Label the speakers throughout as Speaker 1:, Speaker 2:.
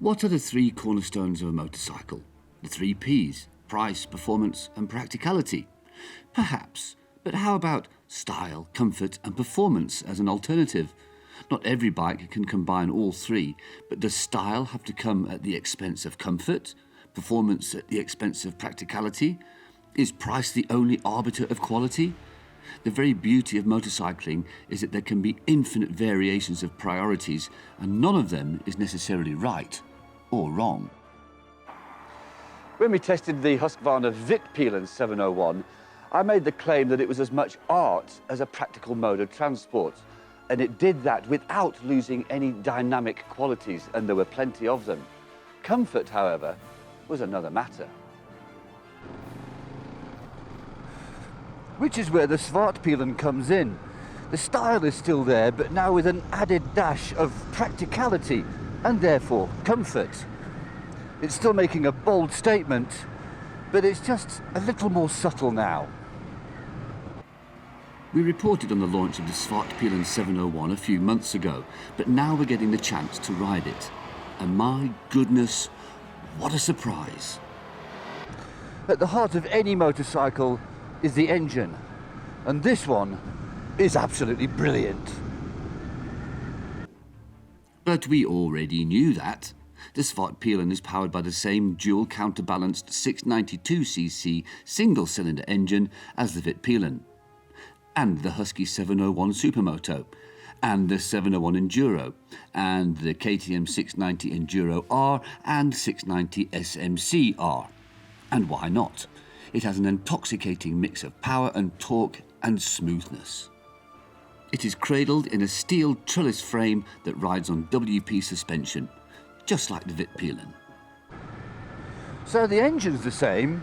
Speaker 1: What are the three cornerstones of a motorcycle? The three Ps: price, performance and practicality. Perhaps, but how about style, comfort and performance as an alternative? Not every bike can combine all three, but does style have to come at the expense of comfort? Performance at the expense of practicality? Is price the only arbiter of quality? The very beauty of motorcycling is that there can be infinite variations of priorities, and none of them is necessarily right or wrong.
Speaker 2: When we tested the Husqvarna Svartpilen 701, I made the claim that it was as much art as a practical mode of transport, and it did that without losing any dynamic qualities, and there were plenty of them. Comfort, however, was another matter. Which is where the Svartpilen comes in. The style is still there, but now with an added dash of practicality and therefore comfort. It's still making a bold statement, but it's just a little more subtle now.
Speaker 1: We reported on the launch of the Svartpilen 701 a few months ago, but now we're getting the chance to ride it. And my goodness, what a surprise.
Speaker 2: At the heart of any motorcycle is the engine, and this one is absolutely brilliant.
Speaker 1: But we already knew that. The Svartpilen is powered by the same dual counterbalanced 692cc single-cylinder engine as the Svartpilen, and the Husky 701 Supermoto, and the 701 Enduro, and the KTM 690 Enduro R and 690 SMC R. And why not? It has an intoxicating mix of power and torque and smoothness. It is cradled in a steel trellis frame that rides on WP suspension, just like the Svartpilen.
Speaker 2: So the engine's the same,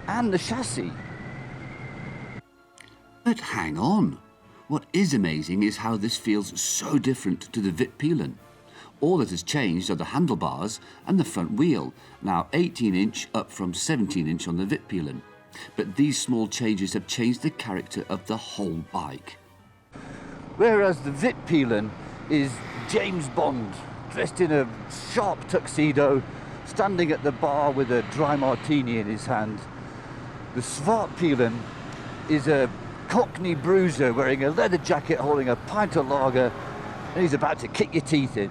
Speaker 2: and the chassis.
Speaker 1: But hang on. What is amazing is how this feels so different to the Svartpilen. All that has changed are the handlebars and the front wheel, now 18-inch up from 17-inch on the Svartpilen. But these small changes have changed the character of the whole bike.
Speaker 2: Whereas the Svartpilen is James Bond, dressed in a sharp tuxedo, standing at the bar with a dry martini in his hand. The Svartpilen is a Cockney bruiser wearing a leather jacket holding a pint of lager, and he's about to kick your teeth in.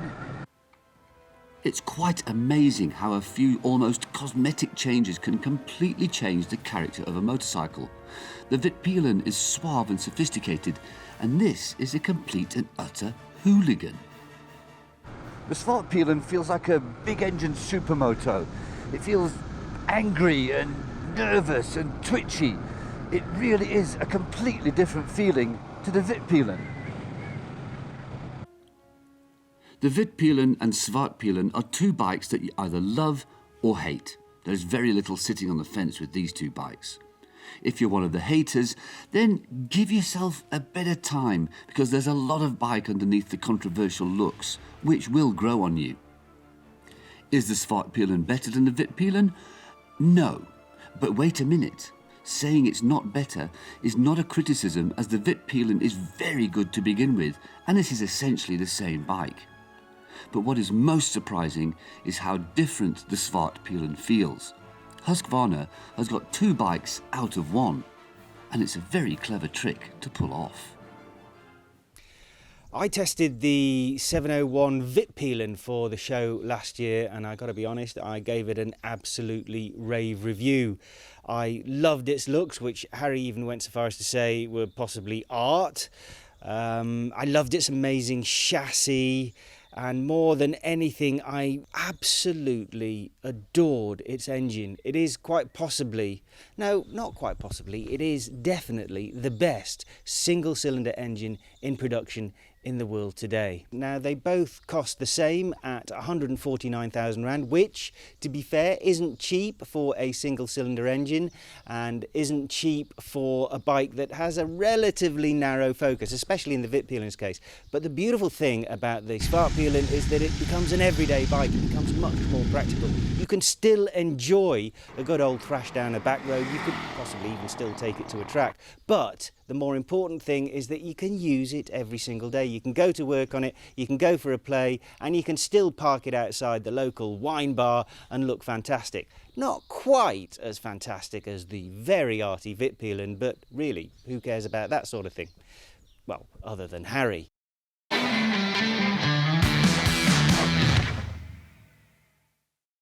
Speaker 1: It's quite amazing how a few almost cosmetic changes can completely change the character of a motorcycle. The Svartpilen is suave and sophisticated, and this is a complete and utter hooligan.
Speaker 2: The Svartpilen feels like a big-engine supermoto. It feels angry and nervous and twitchy. It really is a completely different feeling to the Svartpilen.
Speaker 1: The Svartpilen and Svartpilen are two bikes that you either love or hate. There's very little sitting on the fence with these two bikes. If you're one of the haters, then give yourself a bit of time, because there's a lot of bike underneath the controversial looks, which will grow on you. Is the Svartpilen better than the Svartpilen? No. But wait a minute. Saying it's not better is not a criticism, as the Svartpilen is very good to begin with, and it is essentially the same bike. But what is most surprising is how different the Svartpilen feels. Husqvarna has got two bikes out of one, and it's a very clever trick to pull off.
Speaker 3: I tested the 701 Svartpilen for the show last year, and I got to be honest, I gave it an absolutely rave review. I loved its looks, which Harry even went so far as to say were possibly art. I loved its amazing chassis, and more than anything, I absolutely adored its engine. It is quite possibly, no, not quite possibly, it is definitely the best single-cylinder engine in production in the world today. Now, they both cost the same at 149,000 rand, which, to be fair, isn't cheap for a single-cylinder engine and isn't cheap for a bike that has a relatively narrow focus, especially in the Svartpilen's case. But the beautiful thing about the Svartpilen is that it becomes an everyday bike. It becomes much more practical. You can still enjoy a good old thrash down a back road. You could possibly even still take it to a track. But the more important thing is that you can use it every single day. You can go to work on it, you can go for a play, and you can still park it outside the local wine bar and look fantastic. Not quite as fantastic as the very arty Vitpilen, but really, who cares about that sort of thing? Well, other than Harry.